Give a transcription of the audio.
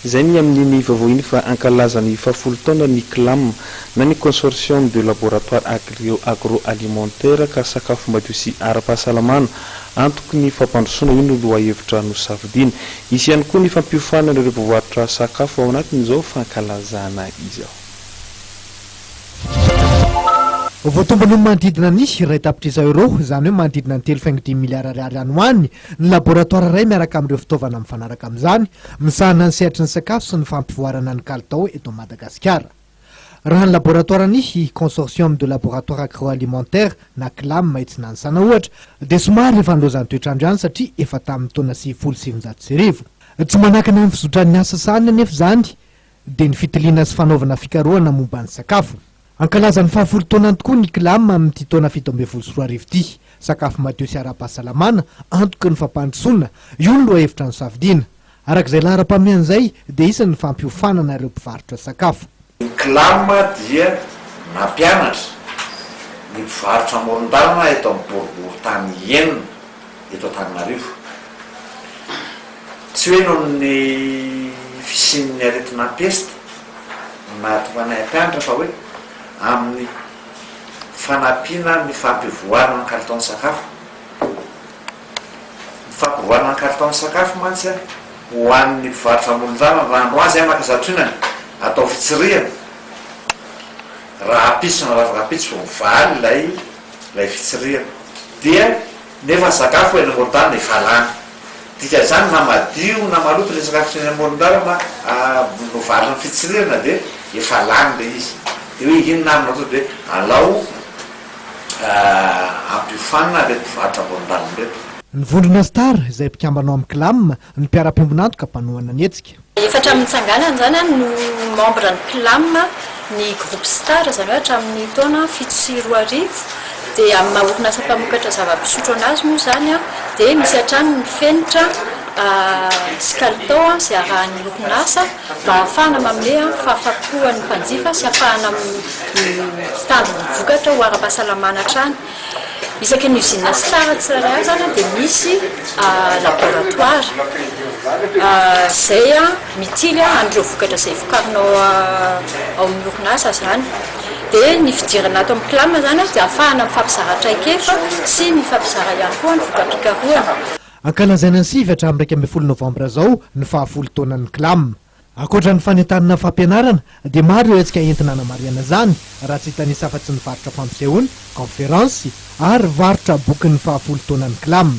izay ny amin'ny vavoiny fa ankalazany fafolo taona ny CLAM na ny consortium de laboratoire agroalimentaire ka sakafo madio sy ara-pahasalamana antoky ny fampandrosoana io no loha hevitra no savidina. Isy ihany koa ny fampiofanana ireo mpivarotra sakafo ao anatin'izao fankalazana izy ao. Voatombony manodidina ny iray tapitrisa euro izany hoe manodidina ny 3.10 miliara ariary any hoany ny laboratoire iray miaraka amin'ireo fitaovana mifanaraka amin'izany misahana ny sehatry ny sakafo sy ny fampivoarana ny kalitao eto Madagasikara. Raha ny laboratoire ny consortium de laboratoire agroalimentaire na CLAM mahitsy nanisana ohatra dia somary efa nilozany toetrandro ihany satria efa tamin'ny taona 770. Tsy manakana ny fizotran'ny asa sahany anefa izany dia ny fitiliana sy fanaovana fikarohana momba ny sakafo. Ankalazany fahafolo taona tokoa ny CLAM amin'ity taona 17 ity. Sakafo madio sy ara-pahasalamana antoky ny fampandrosoana io no loha hevitra ny safidiana. Arak'izay laharam-pamehan'izay dia isan'ny fampiofanana ireo mpivarotra sakafo. Ny CLAM dia nampianatra ny mpivarotra amoron-dalana eto amin'ny boriboritany enina eto Antananarivo. Tsy hoe noho ny fisian'ny aretin'ampesta na tonganay ampianatra fa hoe amin'ny fanampiana ny fampivoarana ny kalitaon'ny sakafo. Ny fampivoarana ny kalitaon'ny sakafo mantsy ho an'ny mpivarotra amoron-dalana raha no azy maka zatrinany atao fitsirihana raha apisona raha-rapitsy vao mivaly lay fitsirihana dia nefa ny sakafo eny amoron-dalana efa lany. Dika zany na madio na maloto le sakafo eny amoron-dalana no valina fitsirihana dia efa lany le izy. Dia hoe inona amina to dia alao ampiofanana reto mpivarotra amoron-dalana reto. Ny vondrona star izay mpikambanao amin'ny CLAM ny mpiara-piombonantoka mpanohana ny hetsika. Efatra amin'ny tsanganana zany no membre ny CLAM ny groupe star zany hoe hatramin'ny taona 7 dia amin'ny maha-orinasa mpamokatra zava-pisotro anazy moa zany dia misy hatrany ny fenitra sy kalitao izay arahan'ny orinasa mba ahafahana manome fahafapohan'ny mpanjifa sy ahafahana mitandrina ny vokatra ho ara-pahasalamana hatrany. Isaky ny usine star tsirairay zany dia misy laboratoire izay mitily an'ireo vokatra izay vokarinao ao amin'ny orinasa zany. Dia ny fidirana ato amin'ny CLAM zany dia ahafahana mifampizara traikefa sy mifampizara ihany koa ny vokatra-pikarohana. Ankalazaina ny 7 hatramin'ny 12 novambra zao ny fahafolo taonan'ny CLAM. Ankoatra ny fanentanana fampianarana dia maro ireo hetsika entina hanamariana izany raha tsy hitanisy afa-tsy ny varotra fampisehoana, konferansy ary varotra boky ny fahafolo taonan'ny CLAM.